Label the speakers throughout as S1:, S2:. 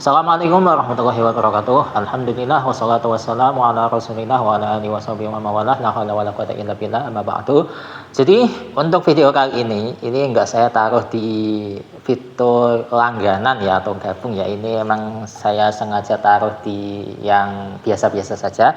S1: Assalamualaikum warahmatullahi wabarakatuh. Alhamdulillah wassalatu wassalamu ala Rasulillah wa ala alihi washabihi wa mawalah. La haula wala quwata illa billah. Amma ba'du. Jadi, untuk video kali ini enggak saya taruh di fitur langganan ya atau gabung ya. Ini emang saya sengaja taruh di yang biasa-biasa saja.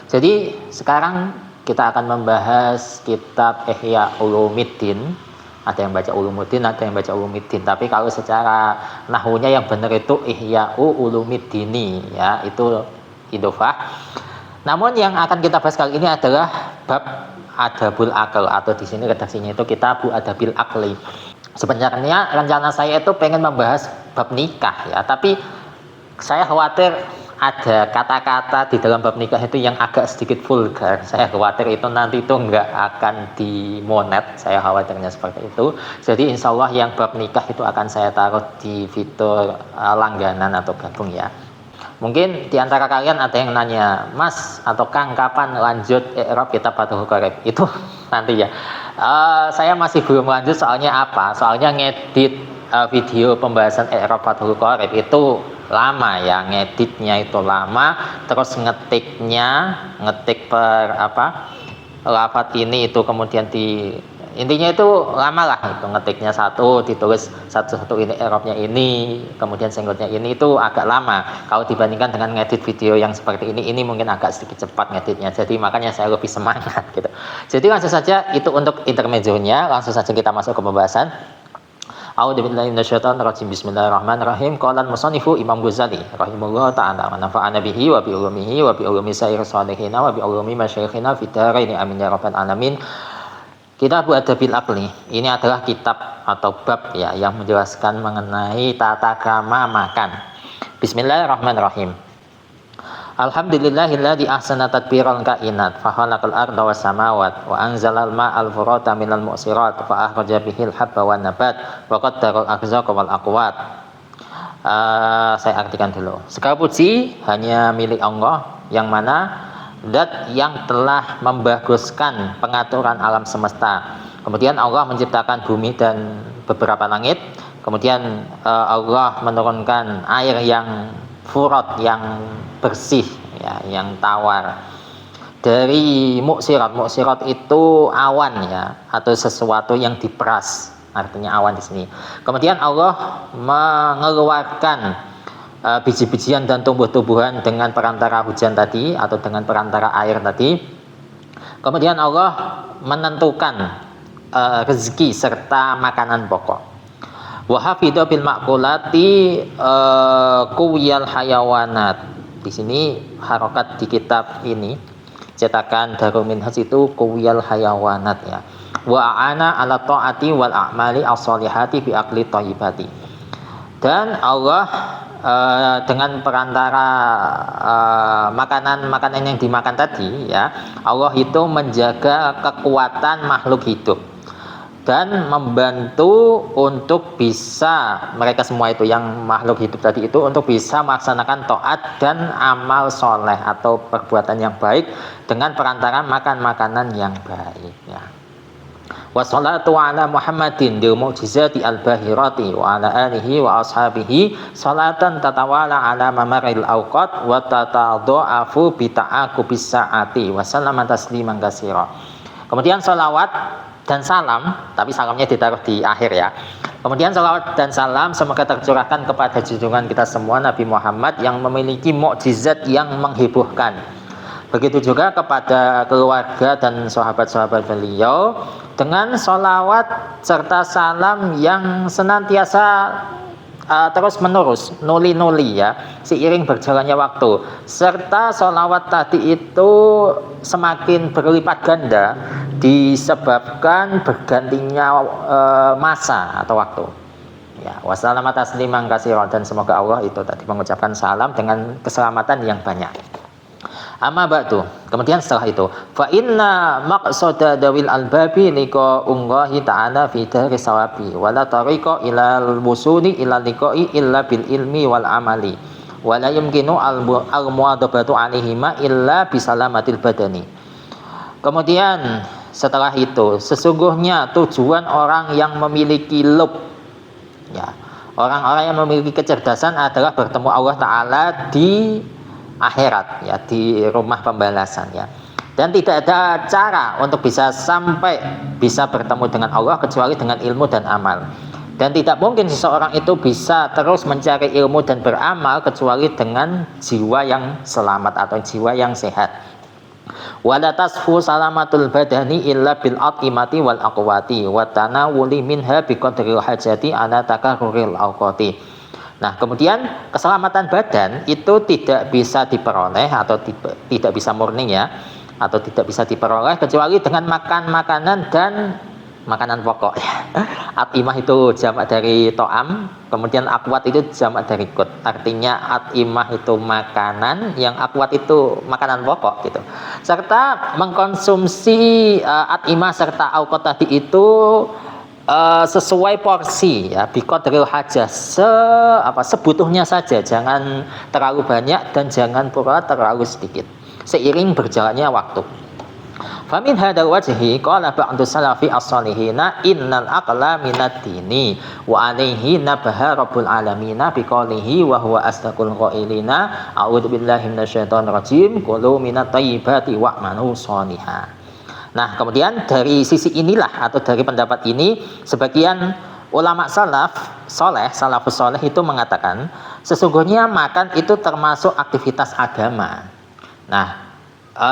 S1: Jadi, sekarang kita akan membahas kitab Ihya Ulumuddin. Ada yang baca Ulumuddin, ada yang baca Ulumiddin. Tapi kalau secara nahwunya yang benar itu Ihya'u Ulumiddini ya, itu idhofah. Namun yang akan kita bahas kali ini adalah bab Adabul Aql, atau di sini redaksinya itu Kitabu Adabil Aqli. Sebenarnya rencana saya itu pengen membahas bab nikah ya, tapi saya khawatir ada kata-kata di dalam bab nikah itu yang agak sedikit vulgar. Saya khawatir itu nanti itu nggak akan dimonet. Saya khawatirnya seperti itu. Jadi insya Allah yang bab nikah itu akan saya taruh di fitur langganan atau gabung ya. Mungkin di antara kalian ada yang nanya, Mas atau Kang, kapan lanjut i'rab kitab Fathul Qorib? Itu nanti ya. Saya masih belum lanjut, soalnya apa? Soalnya ngedit video pembahasan i'rab Fathul Qorib itu lama ya, ngeditnya itu lama, terus ngetik per lafaz ini itu kemudian intinya itu lama lah, itu ngetiknya satu, ditulis satu-satu ini i'rabnya ini, kemudian senggotnya ini, itu agak lama kalau dibandingkan dengan ngedit video yang seperti ini mungkin agak sedikit cepat ngeditnya, jadi makanya saya lebih semangat gitu. Jadi langsung saja, itu untuk intermezzonya, langsung saja kita masuk ke pembahasan. A'udzubillahi minasyaitonir rajim. Bismillahirrahmanirrahim. Qala al-musannifu Imam Ghazali rahimahullahu ta'ala wa nafa'ana bihi wa bi ulumihi wa bi ulumi sayyir shalihin wa bi ulumi masyayikhina fid dharain amin ya rabbal alamin. Kitab Adabil Aqli ini adalah kitab atau bab ya yang menjelaskan mengenai tata krama makan. Bismillahirrahmanirrahim. Alhamdulillahilladzi ahsana tadbiral kainat fa khalaqal arda was samawat wa anzalal ma'al furata minal mu'sirat fa akhraja bihil habba wan nabat wa qaddaral arzaqa wal aqwat. Saya artikan dulu. Segala puji hanya milik Allah, yang mana zat yang telah membaguskan pengaturan alam semesta. Kemudian Allah menciptakan bumi dan beberapa langit. Kemudian Allah menurunkan air yang furat, yang bersih ya, yang tawar dari muksirat. Muksirat itu awan ya, atau sesuatu yang diperas, artinya awan di sini. Kemudian Allah mengeluarkan biji-bijian dan tumbuh-tumbuhan dengan perantara hujan tadi atau dengan perantara air tadi. Kemudian Allah menentukan rezeki serta makanan pokok. Wa hafidha bil maqulati quwiyal hayawanat. Di sini harokat di kitab ini cetakan Darul Minhaj itu quwiyal hayawanat ya. Wa ana ala taati wal a'mali as-solihati bi aqli thayyibati. Dan Allah dengan perantara makanan yang dimakan tadi ya, Allah itu menjaga kekuatan makhluk hidup dan membantu untuk bisa mereka semua itu yang makhluk hidup tadi itu untuk bisa melaksanakan taat dan amal soleh atau perbuatan yang baik dengan perantara makan makanan yang baik ya. Wassalatu ala Muhammadin bil mu'jizati al-bahirati wa ala alihi wa ashabihi salatan tatawala ala mamaril awqat wa tatadha'afu bi ta'aqubis sa'ati wa sallama tasliman katsira. Kemudian salawat dan salam, tapi salamnya ditaruh di akhir ya. Kemudian salawat dan salam semoga tercurahkan kepada junjungan kita semua Nabi Muhammad yang memiliki mukjizat yang menghebohkan. Begitu juga kepada keluarga dan sahabat-sahabat beliau dengan salawat serta salam yang senantiasa terus menerus, nuli-nuli ya, seiring berjalannya waktu. Serta salawat tadi itu semakin berlipat ganda disebabkan bergantinya masa atau waktu. Ya, wassalamu tasliman katsiran, dan semoga Allah itu tadi mengucapkan salam dengan keselamatan yang banyak. Amma ba'du. Kemudian setelah itu, fa inna maqsada dawil albabi liqa ullahi ta'ala fi dari sawabi wa la tariqa ila al-wusuli ila liqa'i illa bil ilmi wal amali wa la yumkinu al-muadabatu alaihima illa bisalamatil badani. Kemudian setelah itu, sesungguhnya tujuan orang yang memiliki lub ya, Orang-orang yang memiliki kecerdasan adalah bertemu Allah Ta'ala di akhirat, ya, di rumah pembalasan, ya. Dan tidak ada cara untuk bisa sampai bisa bertemu dengan Allah kecuali dengan ilmu dan amal. Dan tidak mungkin seseorang itu bisa terus mencari ilmu dan beramal kecuali dengan jiwa yang selamat atau jiwa yang sehat. Wala tasfu salamatul badani illa bil at'imati wal aqwati wa tanawuli minha biqadril hajati ala takarruril awqati. Nah, kemudian keselamatan badan itu tidak bisa diperoleh atau tidak bisa murni, ya, atau tidak bisa diperoleh kecuali dengan makan makanan dan makanan pokok, ya. At'imah itu jamak dari to'am, kemudian akwat itu jamak dari kut. Artinya at'imah itu makanan, yang akwat itu makanan pokok, gitu. Serta mengkonsumsi at'imah serta awqat tadi itu sesuai porsi, ya, biqadril hajah, sebutuhnya saja, jangan terlalu banyak dan jangan pula terlalu sedikit, seiring berjalannya waktu. Famin hadal wajhi qala ba'du salafi as-salihina innal aqla minad dini wa alaihi nabaha rabbul alamina biqaulihi wa huwa asdaqul qailina a'udzu billahi minasyaitonir rajim qulu minat thayyibati wa'malu sholihan. Nah, kemudian dari sisi inilah atau dari pendapat ini sebagian ulama salafus soleh itu mengatakan sesungguhnya makan itu termasuk aktivitas agama. Nah,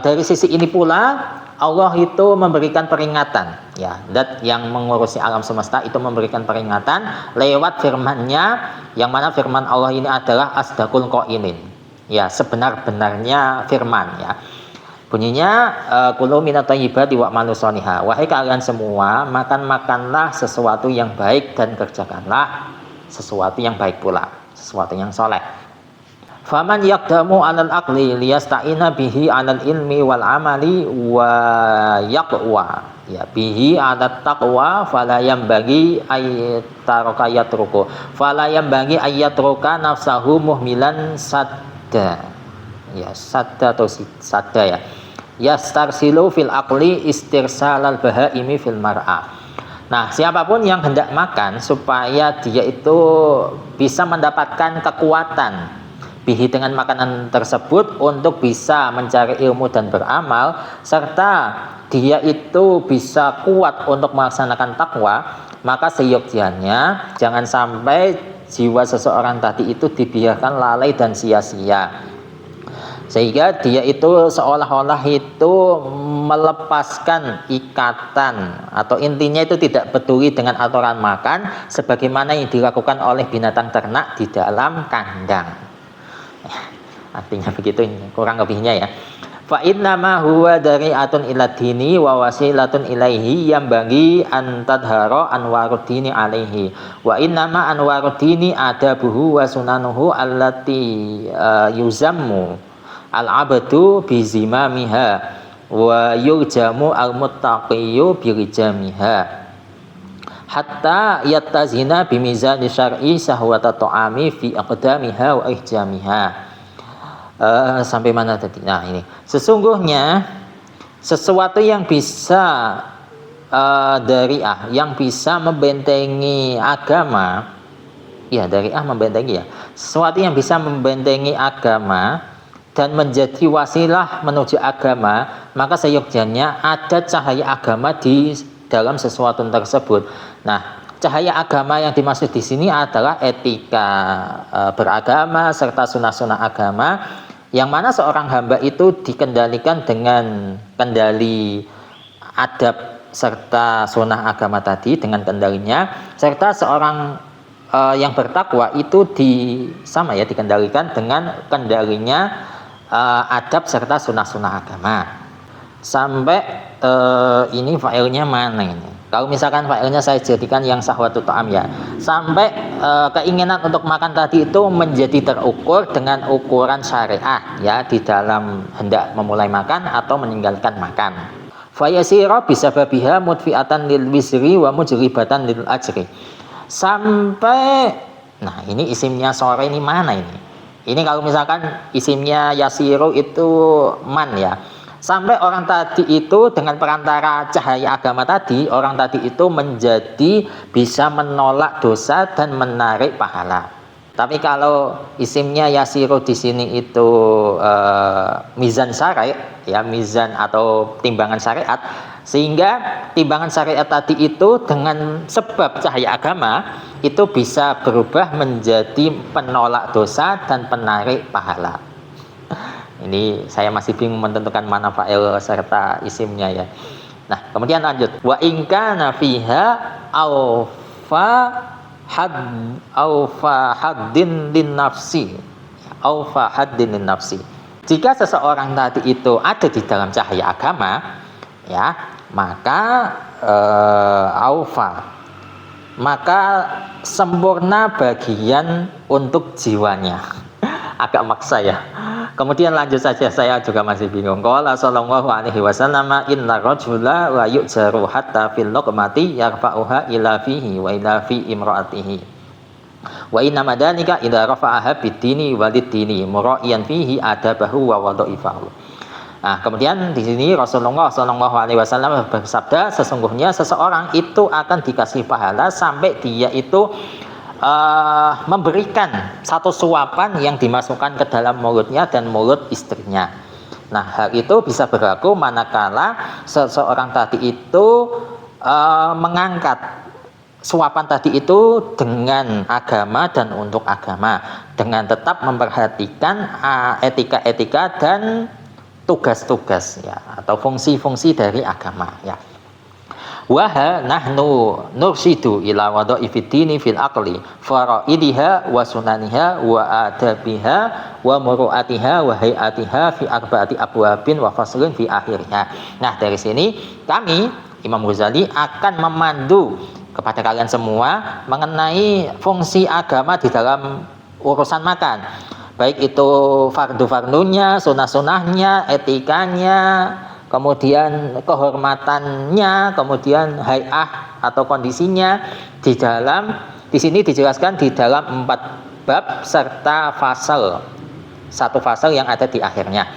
S1: dari sisi ini pula Allah itu memberikan peringatan, ya, zat yang mengurusi alam semesta itu memberikan peringatan lewat firman-Nya, yang mana firman Allah ini adalah asdaqul qailin, ya, sebenar-benarnya firman, ya. Bunyinya kulu minat thayyibati wa'malu sholihan. Wahai kalian semua, makanlah sesuatu yang baik dan kerjakanlah sesuatu yang baik pula, sesuatu yang soleh. Faman yaqdamu 'alal aqli liyasta'ina bihi 'alal ilmi wal amali wa yaqwa, ya, bihi 'alat taqwa fala yanbaghi ayyataraka yatruku fala yanbaghi ayyatruka nafsahu muhmilan sadda, ya, sadda atau sadda, ya, yastarsilu fil aqli istirsalal bahaimi fil mar'a. Nah, siapapun yang hendak makan supaya dia itu bisa mendapatkan kekuatan bihi dengan makanan tersebut untuk bisa mencari ilmu dan beramal, serta dia itu bisa kuat untuk melaksanakan takwa, maka seyogyanya jangan sampai jiwa seseorang tadi itu dibiarkan lalai dan sia-sia, sehingga dia itu seolah-olah itu melepaskan ikatan, atau intinya itu tidak peduli dengan aturan makan sebagaimana yang dilakukan oleh binatang ternak di dalam kandang. Artinya begitu, kurang lebihnya, ya. Fa inna ma huwa dari'atun ila dini wa wasilatun ilaihi yang bagi antadhara anwaruddini alaihi wa inna ma anwaruddini adabuhu wa sunanuhu allati yuzammu al-abdu bizimamiha wa yurjamu al-muttaqiyyu birijamiha hatta yattazina bimizani syar'i sahwata ta'ami fi aqdamiha wa ihjamiha. Sampai mana tadi? Nah, ini sesungguhnya sesuatu yang bisa dari'ah, yang bisa membentengi agama, ya, dari'ah membentengi, ya, sesuatu yang bisa membentengi agama dan menjadi wasilah menuju agama, maka seyogyanya ada cahaya agama di dalam sesuatu tersebut. Nah, cahaya agama yang dimaksud di sini adalah etika beragama serta sunnah-sunnah agama, yang mana seorang hamba itu dikendalikan dengan kendali adab serta sunnah agama tadi, dengan kendalinya, serta seorang yang bertakwa itu dikendalikan dengan kendalinya adab serta sunnah-sunnah agama. Sampai ini failnya mana ini? Kalau misalkan failnya saya jadikan yang sahwatut ta'am, ya, sampai keinginan untuk makan tadi itu menjadi terukur dengan ukuran syariah, ya, di dalam hendak memulai makan atau meninggalkan makan. Fayasira bisababiha mudfi'atan lil wizri wa mujribatan lil ajri. Sampai, nah, ini isimnya sore ini mana ini? Ini kalau misalkan isimnya yasiru itu man, ya. Sampai orang tadi itu dengan perantara cahaya agama tadi, orang tadi itu menjadi bisa menolak dosa dan menarik pahala. Tapi kalau isimnya yasiru di sini itu mizan syari', ya mizan atau timbangan syariat, sehingga timbangan syariat tadi itu dengan sebab cahaya agama itu bisa berubah menjadi penolak dosa dan penarik pahala. Ini saya masih bingung menentukan mana fa'il serta isimnya ya. Nah, kemudian lanjut. Wa in kana fiha aufa haddin lin nafsi. Aufa haddin lin nafsi. Jika seseorang tadi itu ada di dalam cahaya agama, ya, maka maka sempurna bagian untuk jiwanya. Agak maksa ya. Kemudian lanjut saja, saya juga masih bingung. Qala sallallahu alaihi wasallam, inna rajula wa yu'jaru hatta fil luqmati yarfa'uha ila fihi wa ila fi imra'atihi. Wa inna madanika idza rafa'aha bid-dini walid-dini mura'iyan fihi adabahu wa wadha'ifahu. Nah, kemudian di sini Rasulullah sallallahu alaihi wasallam bersabda, sesungguhnya seseorang itu akan dikasih pahala sampai dia itu memberikan satu suapan yang dimasukkan ke dalam mulutnya dan mulut istrinya. Nah, hal itu bisa berlaku manakala seseorang tadi itu mengangkat suapan tadi itu dengan agama dan untuk agama, dengan tetap memperhatikan etika-etika dan tugas-tugas ya, atau fungsi-fungsi dari agama ya. Wa nahnu nursidu ila wadha'ifi dini fil aqli faraidiha wa sunaniha wa adabiha wa muru'atiha wa hayatiha fi arba'ati abwabin wa faslin fi akhirnya. Nah, dari sini kami Imam Ghazali akan memandu kepada kalian semua mengenai fungsi agama di dalam urusan makan, baik itu fardu-fardunya, sunah-sunahnya, etikanya, kemudian kehormatannya, kemudian hay'ah atau kondisinya di sini dijelaskan di dalam 4 bab serta fasal, satu fasal yang ada di akhirnya.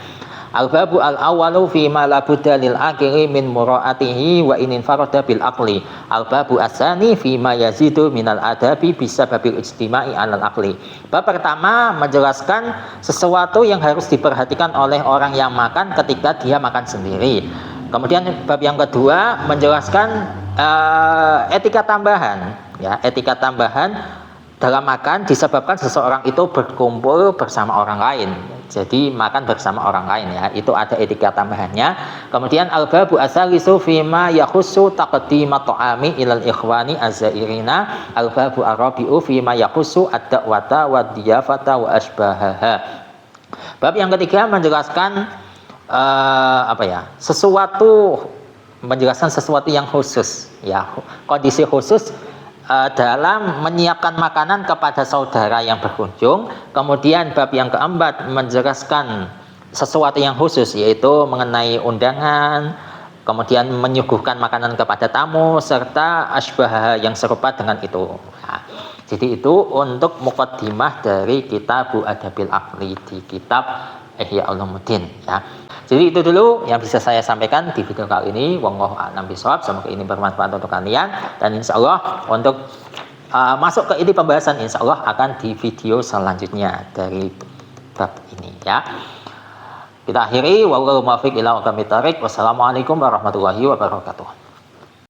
S1: Al-babu al-awwalu fi ma la budda lil aqli min mura'atihi wa in farada bil aqli. Al-babu as-tsani fi ma yazidu minal adabi bisababil ijtima'i 'alal aqli. Bab pertama menjelaskan sesuatu yang harus diperhatikan oleh orang yang makan ketika dia makan sendiri. Kemudian bab yang kedua menjelaskan etika tambahan, ya, etika tambahan dalam makan disebabkan seseorang itu berkumpul bersama orang lain. Jadi makan bersama orang lain ya, itu ada etika tambahannya. Kemudian al-babu asalisu fima yakhussu taqdimat ta'ami ilal ikhwani az-zairina. Al-babu ar-rabi'u fima yakhussu ad-da'wata wa diyafata wa asbahaha. Bab yang ketiga menjelaskan menjelaskan sesuatu yang khusus ya, kondisi khusus dalam menyiapkan makanan kepada saudara yang berkunjung. Kemudian bab yang keempat menjelaskan sesuatu yang khusus, yaitu mengenai undangan, kemudian menyuguhkan makanan kepada tamu serta asbah yang serupa dengan itu. Nah, jadi itu untuk muqaddimah dari Kitabul Adabil Aqli di kitab Ihya Ulumuddin ya. Jadi itu dulu yang bisa saya sampaikan di video kali ini. Wallahu a'lam bishawab. Semoga ini bermanfaat untuk kalian, dan insya Allah untuk masuk ke inti pembahasan insya Allah akan di video selanjutnya dari bab ini ya. Kita akhiri, wallahu muwaffiq ila aqwamit thoriq. Wassalamualaikum warahmatullahi wabarakatuh.